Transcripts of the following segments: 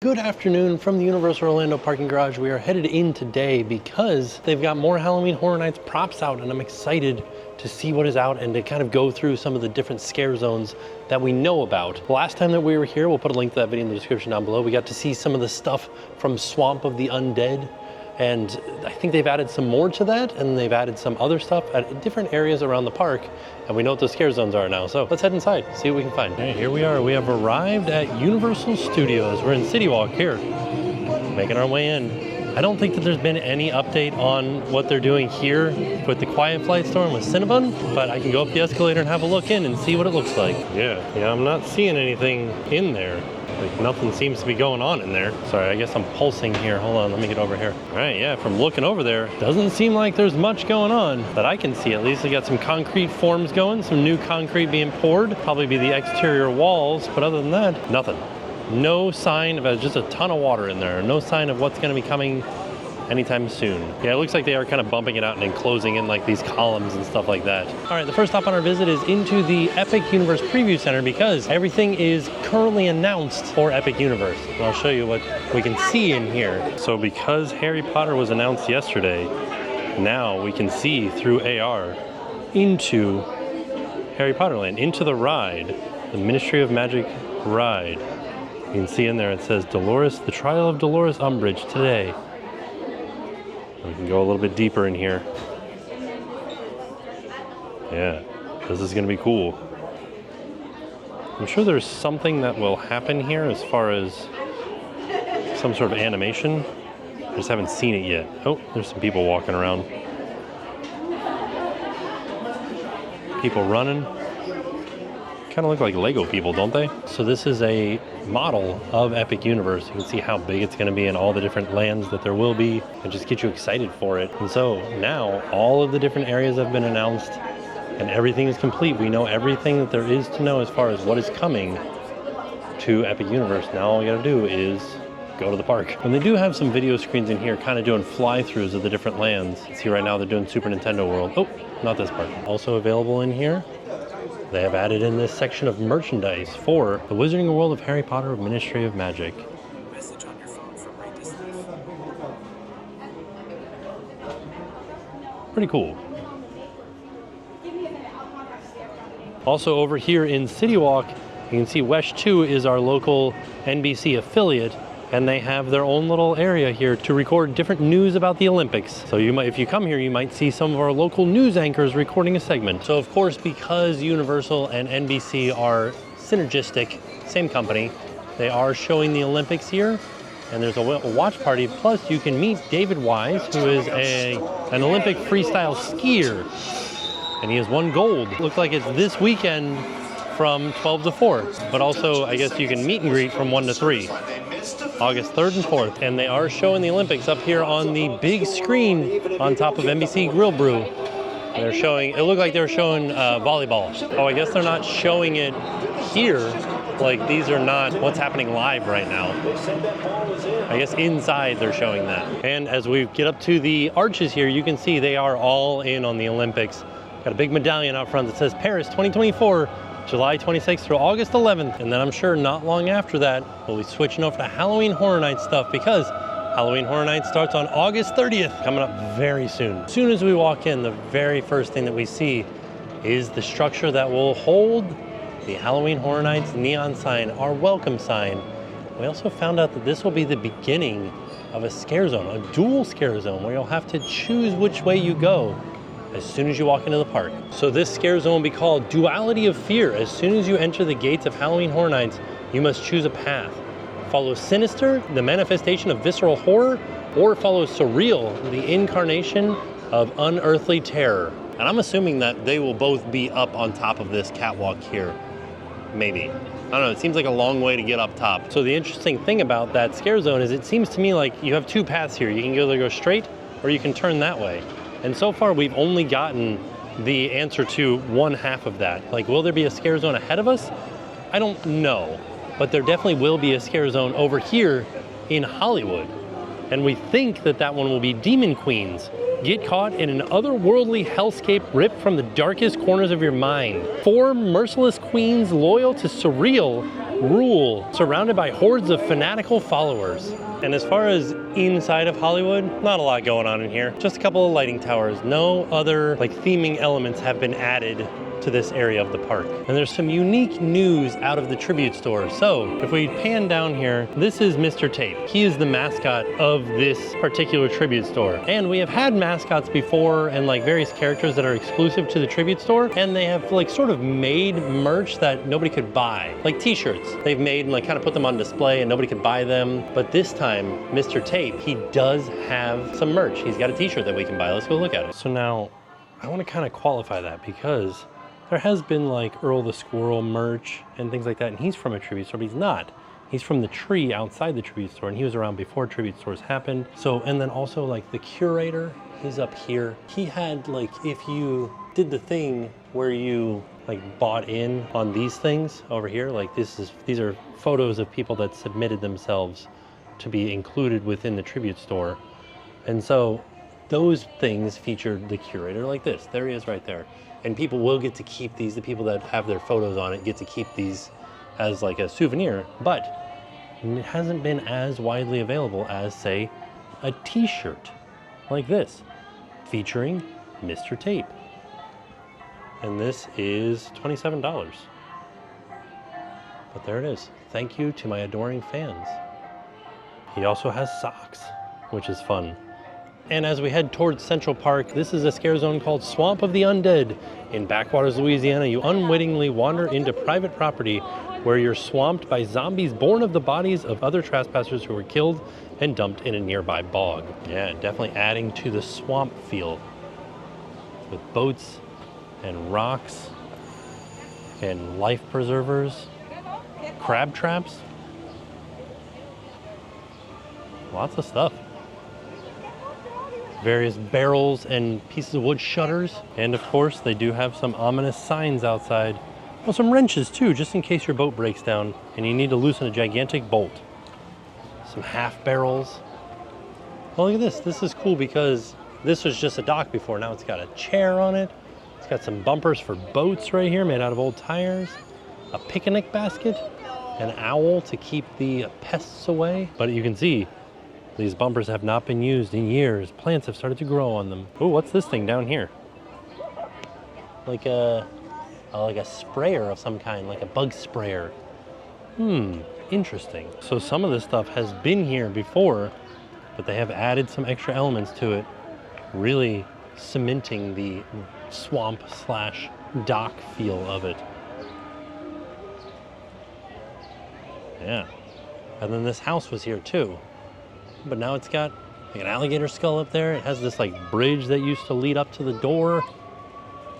Good afternoon from the Universal Orlando parking garage. We are headed in today because they've got more Halloween Horror Nights props out, and I'm excited to see what is out and to kind of go through some of the different scare zones that we know about. The last time that we were here, we'll put a link to that video in the description down below. We got to see some of the stuff from Swamp of the Undead, and I think they've added some more to that, and they've added some other stuff at different areas around the park, and we know what the scare zones are now. So let's head inside, see what we can find. Hey, here we are. We have arrived at Universal Studios. We're in City Walk here, making our way in. I don't think that there's been any update on what they're doing here with the Quiet Flight store and with Cinnabon, but I can go up the escalator and have a look in and see what it looks like. Yeah, I'm not seeing anything in there. Like, nothing seems to be going on in there. Sorry, I guess I'm pulsing here. Hold on, let me get over here. All right, yeah, from looking over there, doesn't seem like there's much going on that I can see. At least they got some concrete forms going, some new concrete being poured. Probably be the exterior walls, but other than that, nothing. No sign of just a ton of water in there. No sign of what's gonna be coming anytime soon. Yeah, it looks like they are kind of bumping it out and enclosing in like these columns and stuff like that. All right, the first stop on our visit is into the Epic Universe Preview Center because everything is currently announced for Epic Universe. And I'll show you what we can see in here. So because Harry Potter was announced yesterday, now we can see through AR into Harry Potter Land, into the ride, the Ministry of Magic ride. You can see in there it says Dolores, the Trial of Dolores Umbridge today. We can go a little bit deeper in here. Yeah, this is gonna be cool. I'm sure there's something that will happen here as far as some sort of animation. I just haven't seen it yet. Oh, there's some people walking around. People running. Kind of look like Lego people, don't they? So this is a model of Epic Universe. You can see how big it's gonna be and all the different lands that there will be, and just get you excited for it. And so now all of the different areas have been announced and everything is complete. We know everything that there is to know as far as what is coming to Epic Universe. Now all we gotta do is go to the park. And they do have some video screens in here kind of doing fly-throughs of the different lands. See, right now they're doing Super Nintendo World. Oh, not this part. Also available in here, they have added in this section of merchandise for the Wizarding World of Harry Potter Ministry of Magic. Message on your phone from right this life. Pretty cool. Also over here in City Walk, you can see Wesh 2 is our local NBC affiliate, and they have their own little area here to record different news about the Olympics. So you might, if you come here, you might see some of our local news anchors recording a segment. So of course, because Universal and NBC are synergistic, same company, they are showing the Olympics here, and there's a watch party. Plus you can meet David Wise, who is an Olympic freestyle skier, and he has won gold. Looks like it's this weekend from 12 to 4, but also I guess you can meet and greet from 1 to 3. August 3rd and 4th, and they are showing the Olympics up here on the big screen on top of NBC Grill Brew. They're showing, it looked like they were showing volleyball. Oh, I guess they're not showing it here. Like, these are not what's happening live right now. I guess inside they're showing that. And as we get up to the arches here, you can see they are all in on the Olympics. Got a big medallion out front that says Paris 2024. July 26th through August 11th. And then I'm sure not long after that, we'll be switching over to Halloween Horror Nights stuff because Halloween Horror Nights starts on August 30th, coming up very soon. As soon as we walk in, the very first thing that we see is the structure that will hold the Halloween Horror Nights neon sign, our welcome sign. We also found out that this will be the beginning of a scare zone, a dual scare zone, where you'll have to choose which way you go as soon as you walk into the park. So this scare zone will be called Duality of Fear. As soon as you enter the gates of Halloween Horror Nights, you must choose a path. Follow Sinister, the manifestation of visceral horror, or follow Surreal, the incarnation of unearthly terror. And I'm assuming that they will both be up on top of this catwalk here. Maybe. I don't know, it seems like a long way to get up top. So the interesting thing about that scare zone is it seems to me like you have two paths here. You can either go straight or you can turn that way. And so far, we've only gotten the answer to one half of that. Like, will there be a scare zone ahead of us? I don't know, but there definitely will be a scare zone over here in Hollywood. And we think that that one will be Demon Queens. Get caught in an otherworldly hellscape ripped from the darkest corners of your mind. 4 merciless queens loyal to Surreal rule, surrounded by hordes of fanatical followers. And as far as inside of Hollywood, not a lot going on in here. Just a couple of lighting towers. No other like theming elements have been added to this area of the park. And there's some unique news out of the tribute store. So if we pan down here, this is Mr. Tape. He is the mascot of this particular tribute store. And we have had mascots before and like various characters that are exclusive to the tribute store. And they have like sort of made merch that nobody could buy. Like t-shirts they've made and like kind of put them on display and nobody could buy them. But this time, Mr. Tape, he does have some merch. He's got a t-shirt that we can buy. Let's go look at it. So now I want to kind of qualify that because there has been like Earl the Squirrel merch and things like that, and he's from a tribute store, but he's not. He's from the tree outside the tribute store, and he was around before tribute stores happened. So, and then also like the curator, he's up here. He had like, if you did the thing where you like bought in on these things over here, like these are photos of people that submitted themselves to be included within the tribute store. And so those things featured the curator like this. There he is right there. And people will get to keep these. The people that have their photos on it get to keep these as like a souvenir, but it hasn't been as widely available as, say, a t-shirt like this featuring Mr. Tape. And this is $27. But there it is. Thank you to my adoring fans. He also has socks, which is fun. And as we head towards Central Park, this is a scare zone called Swamp of the Undead. In Backwaters, Louisiana, you unwittingly wander into private property where you're swamped by zombies born of the bodies of other trespassers who were killed and dumped in a nearby bog. Yeah, definitely adding to the swamp feel with boats and rocks and life preservers, crab traps, lots of stuff. Various barrels and pieces of wood shutters. And of course, they do have some ominous signs outside. Well, some wrenches too, just in case your boat breaks down and you need to loosen a gigantic bolt. Some half barrels. Well, look at this. This is cool because this was just a dock before. Now it's got a chair on it. It's got some bumpers for boats right here made out of old tires. A picnic basket. An owl to keep the pests away. But you can see these bumpers have not been used in years. Plants have started to grow on them. Oh, what's this thing down here? Like a sprayer of some kind, like a bug sprayer. Interesting. So some of this stuff has been here before, but they have added some extra elements to it, really cementing the swamp / dock feel of it. Yeah. And then this house was here too. But now it's got like an alligator skull up there. It has this like bridge that used to lead up to the door.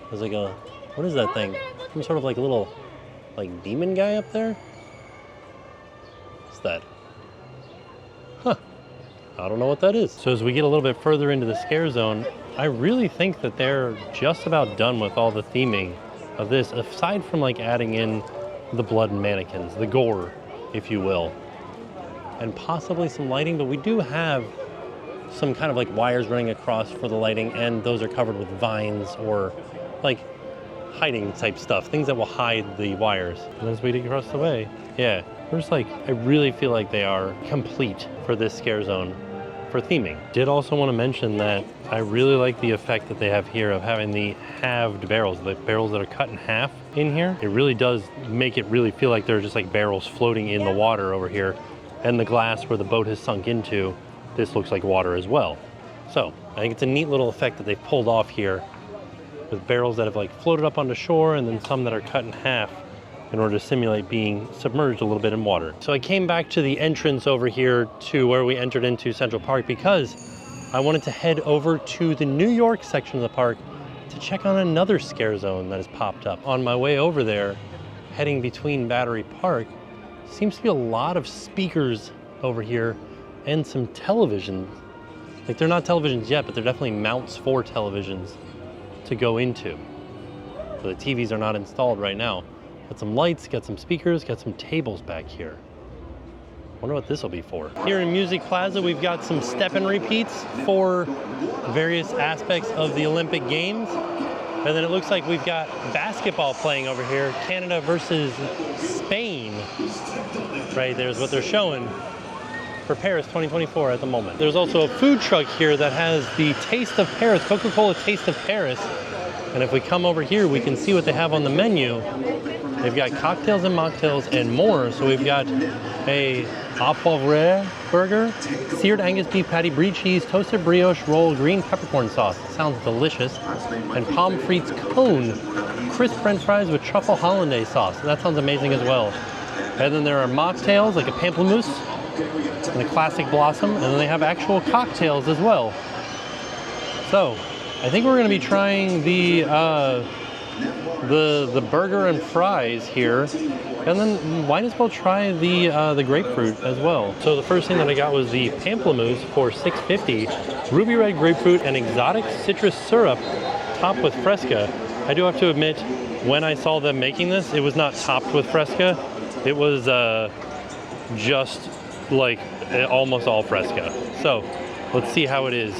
There's like a, what is that thing? Some sort of like little like demon guy up there? What's that? Huh. I don't know what that is. So as we get a little bit further into the scare zone, I really think that they're just about done with all the theming of this, aside from like adding in the blood and mannequins, the gore, if you will. And possibly some lighting, but we do have some kind of like wires running across for the lighting, and those are covered with vines or like hiding type stuff, things that will hide the wires. And as we get across the way, yeah, we're just like, I really feel like they are complete for this scare zone for theming. Did also want to mention that I really like the effect that they have here of having the halved barrels, the barrels that are cut in half in here. It really does make it really feel like they're just like barrels floating in the water over here. And the glass where the boat has sunk into, this looks like water as well. So I think it's a neat little effect that they've pulled off here with barrels that have like floated up onto shore and then some that are cut in half in order to simulate being submerged a little bit in water. So I came back to the entrance over here to where we entered into Central Park because I wanted to head over to the New York section of the park to check on another scare zone that has popped up. On my way over there, heading between Battery Park, seems to be a lot of speakers over here and some televisions. Like they're not televisions yet, but they're definitely mounts for televisions to go into. So the TVs are not installed right now. Got some lights, got some speakers, got some tables back here. Wonder what this will be for. Here in Music Plaza, we've got some step and repeats for various aspects of the Olympic Games. And then it looks like we've got basketball playing over here, Canada versus Spain. right? There's what they're showing for Paris 2024 at the moment. There's also a food truck here that has the Taste of Paris, Coca-Cola Taste of Paris. And if we come over here, we can see what they have on the menu. They've got cocktails and mocktails and more. So we've got a au poivre burger, seared Angus beef patty, brie cheese, toasted brioche roll, green peppercorn sauce. Sounds delicious. And pommes frites cone, crisp french fries with truffle hollandaise sauce. That sounds amazing as well. And then there are mocktails like a pamplemousse and a classic blossom. And then they have actual cocktails as well. So I think we're going to be trying the burger and fries here, and then might as well try the grapefruit as well. So the first thing that I got was the pamplemousse for $6.50, ruby red grapefruit and exotic citrus syrup topped with Fresca. I do have to admit, when I saw them making this, it was not topped with Fresca. It was just like almost all Fresca. So let's see how it is.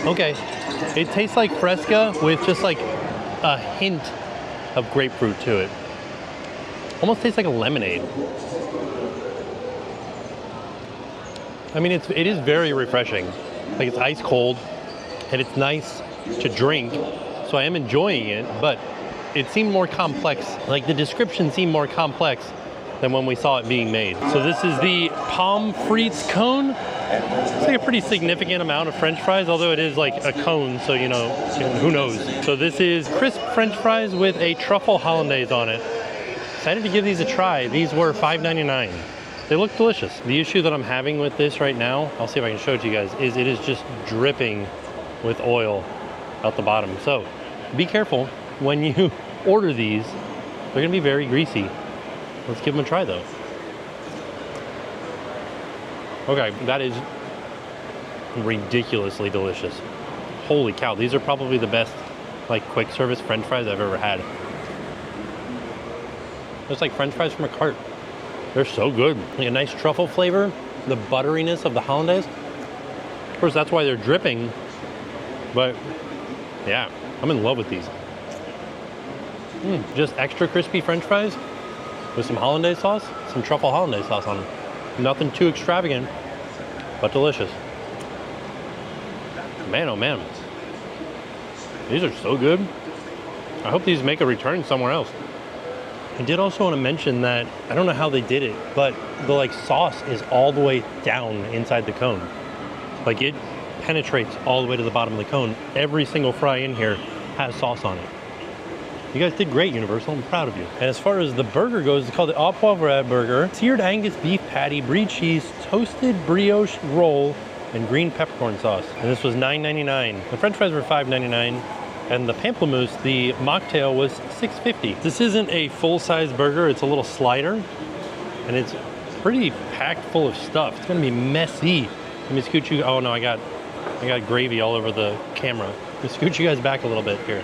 Okay, it tastes like Fresca with just like a hint of grapefruit to it. Almost tastes like a lemonade. I mean, it is very refreshing. Like, it's ice cold and it's nice to drink, so I am enjoying it, but it seemed more complex. Like, the description seemed more complex than when we saw it being made. So this is the pommes frites cone. It's like a pretty significant amount of French fries, although it is like a cone, so you know, who knows. So this is crisp French fries with a truffle hollandaise on it. Excited to give these a try. These were $5.99. They look delicious. The issue that I'm having with this right now, I'll see if I can show it to you guys, is it is just dripping with oil out the bottom. So be careful when you order these. They're gonna be very greasy. Let's give them a try though. Okay, that is ridiculously delicious. Holy cow, these are probably the best like quick service French fries I've ever had. It's like French fries from a cart. They're so good. Like a nice truffle flavor, the butteriness of the hollandaise. Of course, that's why they're dripping, but yeah, I'm in love with these. Just extra crispy French fries with some hollandaise sauce, some truffle hollandaise sauce on them. Nothing too extravagant, but delicious. Man, oh man. These are so good. I hope these make a return somewhere else. I did also want to mention that, I don't know how they did it, but the like sauce is all the way down inside the cone. Like, it penetrates all the way to the bottom of the cone. Every single fry in here has sauce on it. You guys did great, Universal. I'm proud of you. And as far as the burger goes, it's called the au poivre burger. Seared Angus beef patty, brie cheese, toasted brioche roll, and green peppercorn sauce. And this was $9.99. The French fries were $5.99. And the pamplemousse, the mocktail, was $6.50. This isn't a full-size burger. It's a little slider. And it's pretty packed full of stuff. It's gonna be messy. Let me scoot you. Oh no, I got gravy all over the camera. Let me scoot you guys back a little bit here.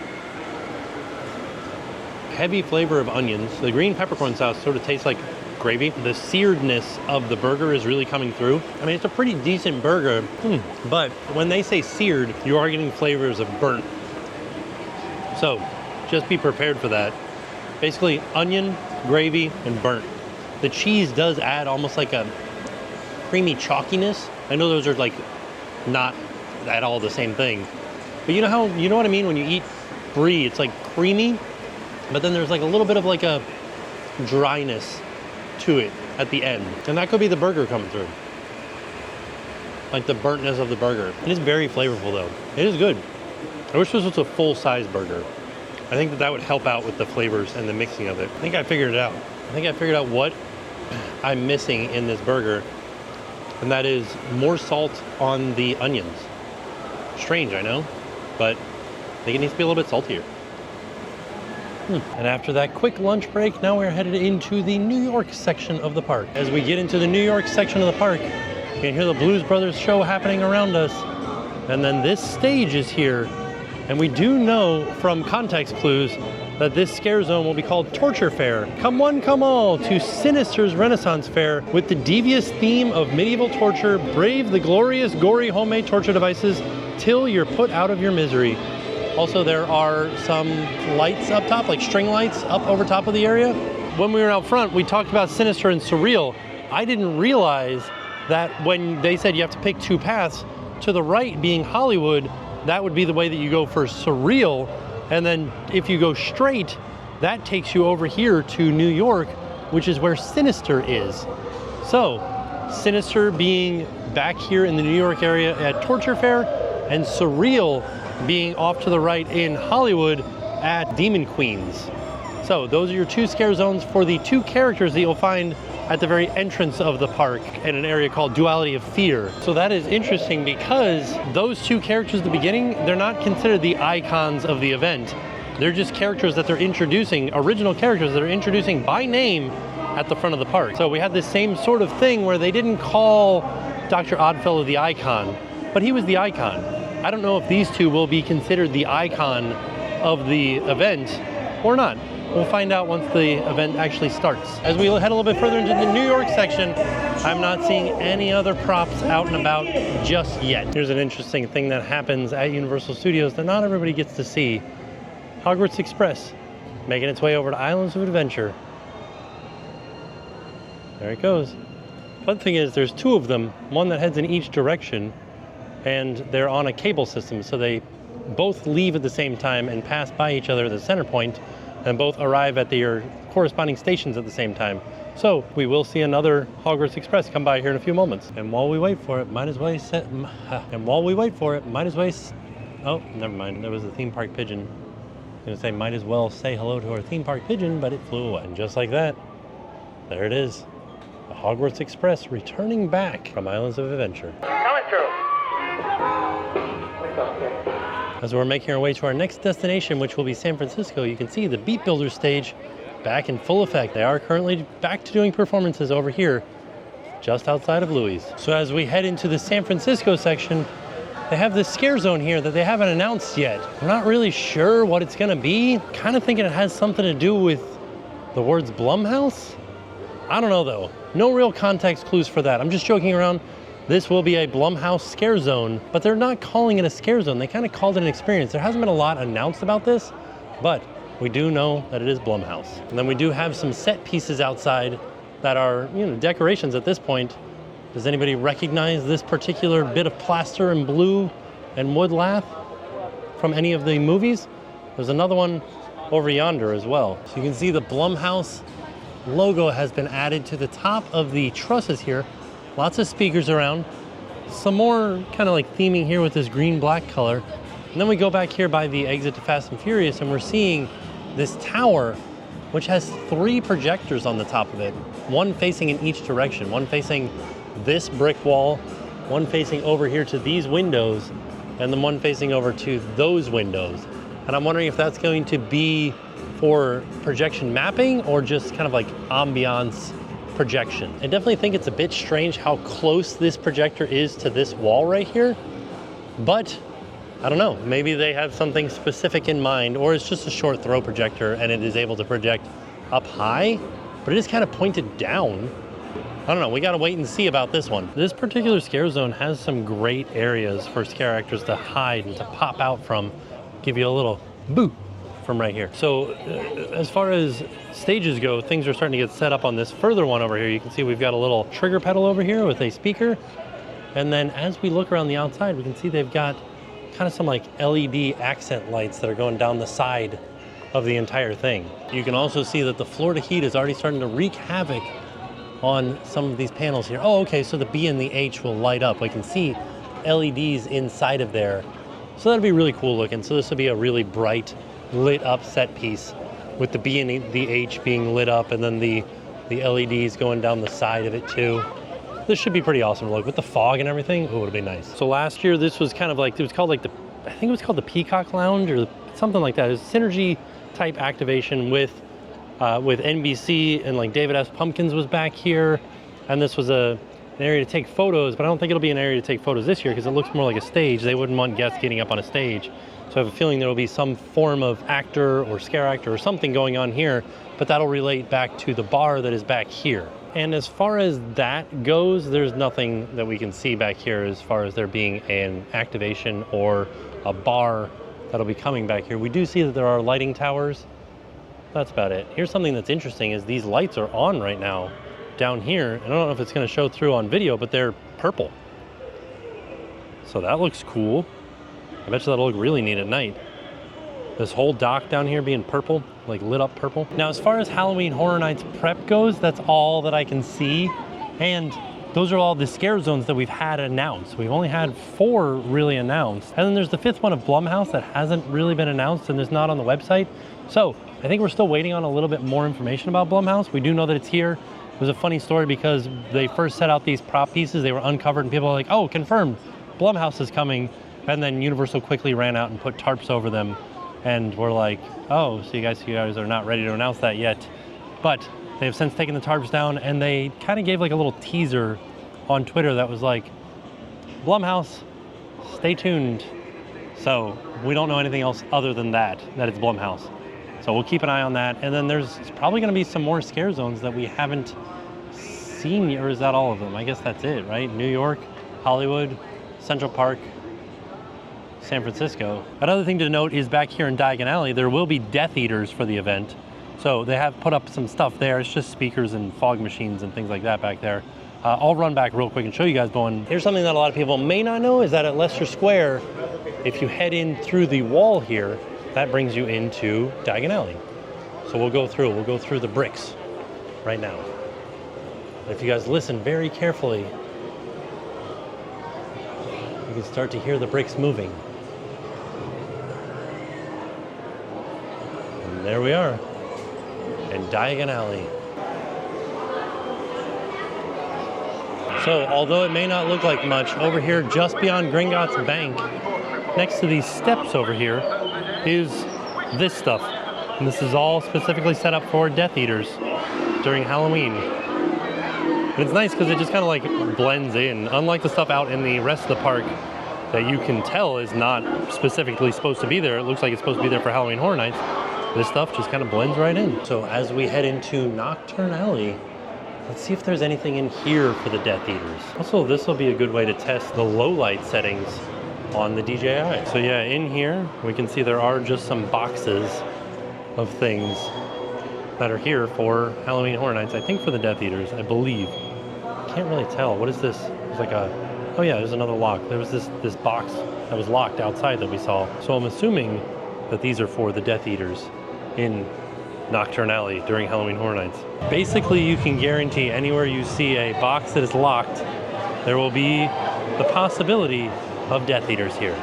Heavy flavor of onions. The green peppercorn sauce sort of tastes like gravy. The searedness of the burger is really coming through. I mean, it's a pretty decent burger, but when they say seared, you are getting flavors of burnt. So just be prepared for that. Basically, onion, gravy, and burnt. The cheese does add almost like a creamy chalkiness. I know those are like not at all the same thing, but you know what I mean? When you eat brie, it's like creamy, but then there's like a little bit of like a dryness to it at the end. And that could be the burger coming through. Like the burntness of the burger. It is very flavorful though. It is good. I wish this was a full-size burger. I think that would help out with the flavors and the mixing of it. I think I figured it out. I think I figured out what I'm missing in this burger, and that is more salt on the onions. Strange, I know, but I think it needs to be a little bit saltier. And after that quick lunch break, now we're headed into the New York section of the park. As we get into the New York section of the park, you can hear the Blues Brothers show happening around us. And then this stage is here. And we do know from context clues that this scare zone will be called Torture Fair. Come one, come all to Sinister's Renaissance Fair with the devious theme of medieval torture. Brave the glorious, gory homemade torture devices till you're put out of your misery. Also, there are some lights up top, like string lights up over top of the area. When we were out front, we talked about Sinister and Surreal. I didn't realize that when they said you have to pick two paths, to the right being Hollywood, that would be the way that you go for Surreal. And then if you go straight, that takes you over here to New York, which is where Sinister is. So, Sinister being back here in the New York area at Torture Fair, and Surreal being off to the right in Hollywood at Demon Queens. So those are your two scare zones for the two characters that you'll find at the very entrance of the park in an area called Duality of Fear. So that is interesting because those two characters at the beginning, they're not considered the icons of the event. They're just characters that they're introducing, original characters that are introducing by name at the front of the park. So we had this same sort of thing where they didn't call Dr. Oddfellow the icon, but he was the icon. I don't know if these two will be considered the icon of the event or not. We'll find out once the event actually starts. As we head a little bit further into the New York section, I'm not seeing any other props out and about just yet. Here's an interesting thing that happens at Universal Studios that not everybody gets to see. Hogwarts Express making its way over to Islands of Adventure. There it goes. Fun thing is there's two of them, one that heads in each direction, and they're on a cable system, so they both leave at the same time and pass by each other at the center point, and both arrive at their corresponding stations at the same time. So we will see another Hogwarts Express come by here in a few moments. And while we wait for it, might as well oh, never mind, there was a theme park pigeon. I was gonna say, might as well say hello to our theme park pigeon, but it flew away. And just like that, there it is. The Hogwarts Express returning back from Islands of Adventure. Coming through. As we're making our way to our next destination, which will be San Francisco, you can see the Beat Builder stage back in full effect. They are currently back to doing performances over here, just outside of Louis. So as we head into the San Francisco section, they have this scare zone here that they haven't announced yet. I'm not really sure what it's gonna be. Kind of thinking it has something to do with the words Blumhouse? I don't know though. No real context clues for that. I'm just joking around. This will be a Blumhouse scare zone, but they're not calling it a scare zone. They kind of called it an experience. There hasn't been a lot announced about this, but we do know that it is Blumhouse. And then we do have some set pieces outside that are, decorations at this point. Does anybody recognize this particular bit of plaster and blue and wood lath from any of the movies? There's another one over yonder as well. So you can see the Blumhouse logo has been added to the top of the trusses here. Lots of speakers around. Some more kind of like theming here with this green-black color. And then we go back here by the exit to Fast and Furious, and we're seeing this tower, which has 3 projectors on the top of it. One facing in each direction. One facing this brick wall, one facing over here to these windows, and then one facing over to those windows. And I'm wondering if that's going to be for projection mapping or just kind of like ambiance projection. I definitely think it's a bit strange how close this projector is to this wall right here, but I don't know, maybe they have something specific in mind, or it's just a short throw projector and it is able to project up high, but it is kind of pointed down. I don't know, we gotta wait and see about this one. This particular scare zone has some great areas for scare actors to hide and to pop out from, give you a little boo from right here. So as far as stages go, things are starting to get set up on this further one over here. You can see we've got a little trigger pedal over here with a speaker. And then as we look around the outside, we can see they've got kind of some like LED accent lights that are going down the side of the entire thing. You can also see that the Florida heat is already starting to wreak havoc on some of these panels here. Oh, okay, so the B and the H will light up. We can see LEDs inside of there. So that'll be really cool looking. So this will be a really bright, lit up set piece with the B and the H being lit up, and then the LEDs going down the side of it too. This should be pretty awesome to look with the fog and everything. Oh, it'll be nice. So last year this was kind of like, it was called like I think it was called the Peacock Lounge or something like that. It was synergy type activation with NBC, and like David S. Pumpkins was back here, and this was an area to take photos, but I don't think it'll be an area to take photos this year because it looks more like a stage. They wouldn't want guests getting up on a stage. So I have a feeling there will be some form of actor or scare actor or something going on here, but that'll relate back to the bar that is back here. And as far as that goes, there's nothing that we can see back here as far as there being an activation or a bar that'll be coming back here. We do see that there are lighting towers. That's about it. Here's something that's interesting is these lights are on right now down here. I don't know if it's going to show through on video, but they're purple. So that looks cool. I bet you that'll look really neat at night. This whole dock down here being purple, like lit up purple. Now, as far as Halloween Horror Nights prep goes, that's all that I can see. And those are all the scare zones that we've had announced. We've only had 4 really announced. And then there's the 5th one of Blumhouse that hasn't really been announced and is not on the website. So I think we're still waiting on a little bit more information about Blumhouse. We do know that it's here. It was a funny story because they first set out these prop pieces, they were uncovered and people were like, oh, confirmed, Blumhouse is coming. And then Universal quickly ran out and put tarps over them. And we're like, oh, so you guys are not ready to announce that yet. But they have since taken the tarps down and they kind of gave like a little teaser on Twitter that was like, Blumhouse, stay tuned. So we don't know anything else other than that it's Blumhouse. So we'll keep an eye on that. And then there's probably gonna be some more scare zones that we haven't seen, or is that all of them? I guess that's it, right? New York, Hollywood, Central Park, San Francisco. Another thing to note is back here in Diagon Alley, there will be Death Eaters for the event. So they have put up some stuff there. It's just speakers and fog machines and things like that back there. I'll run back real quick and show you guys going. Here's something that a lot of people may not know is that at Leicester Square, if you head in through the wall here, that brings you into Diagon Alley. So we'll go through the bricks right now. If you guys listen very carefully, you can start to hear the bricks moving. And there we are in Diagon Alley. So although it may not look like much, over here just beyond Gringotts Bank, next to these steps over here, is this stuff. And this is all specifically set up for Death Eaters during Halloween. And it's nice because it just kind of like blends in. Unlike the stuff out in the rest of the park that you can tell is not specifically supposed to be there. It looks like it's supposed to be there for Halloween Horror Nights. This stuff just kind of blends right in. So as we head into Nocturne Alley, let's see if there's anything in here for the Death Eaters. Also, this will be a good way to test the low light settings on the DJI. So yeah, in here, we can see there are just some boxes of things that are here for Halloween Horror Nights. I think for the Death Eaters, I believe. Can't really tell. What is this? It's like a, oh yeah, there's another lock. There was this box that was locked outside that we saw. So I'm assuming that these are for the Death Eaters in Nocturne Alley during Halloween Horror Nights. Basically, you can guarantee anywhere you see a box that is locked, there will be the possibility of Death Eaters here.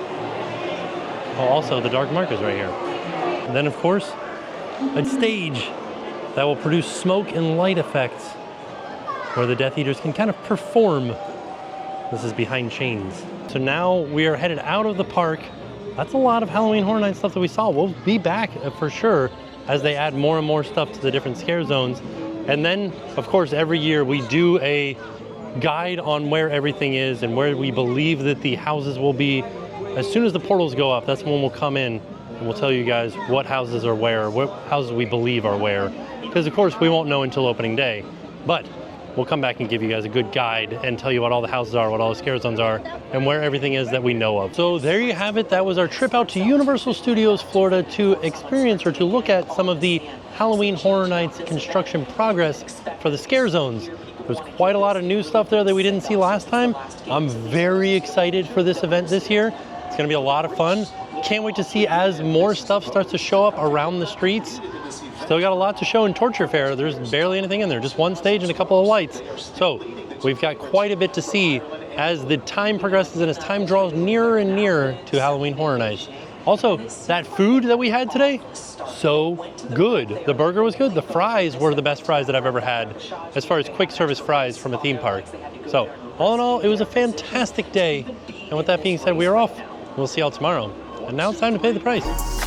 Oh, also the dark markers right here. And then of course, a stage that will produce smoke and light effects where the Death Eaters can kind of perform. This is behind chains. So now we are headed out of the park. That's a lot of Halloween Horror Nights stuff that we saw. We'll be back for sure as they add more and more stuff to the different scare zones. And then, of course, every year we do a guide on where everything is and where we believe that the houses will be. As soon as the portals go up, that's when we'll come in and we'll tell you guys what houses are where, what houses we believe are where. Because of course we won't know until opening day, but we'll come back and give you guys a good guide and tell you what all the houses are, what all the scare zones are, and where everything is that we know of. So there you have it. That was our trip out to Universal Studios Florida to experience or to look at some of the Halloween Horror Nights construction progress for the scare zones. There's quite a lot of new stuff there that we didn't see last time. I'm very excited for this event this year. It's gonna be a lot of fun. Can't wait to see as more stuff starts to show up around the streets. Still got a lot to show in Torture Fair. There's barely anything in there, just one stage and a couple of lights. So we've got quite a bit to see as the time progresses and as time draws nearer and nearer to Halloween Horror Nights. Also, that food that we had today, so good. The burger was good. The fries were the best fries that I've ever had as far as quick service fries from a theme park. So all in all, it was a fantastic day. And with that being said, we are off. We'll see y'all tomorrow. And now it's time to pay the price.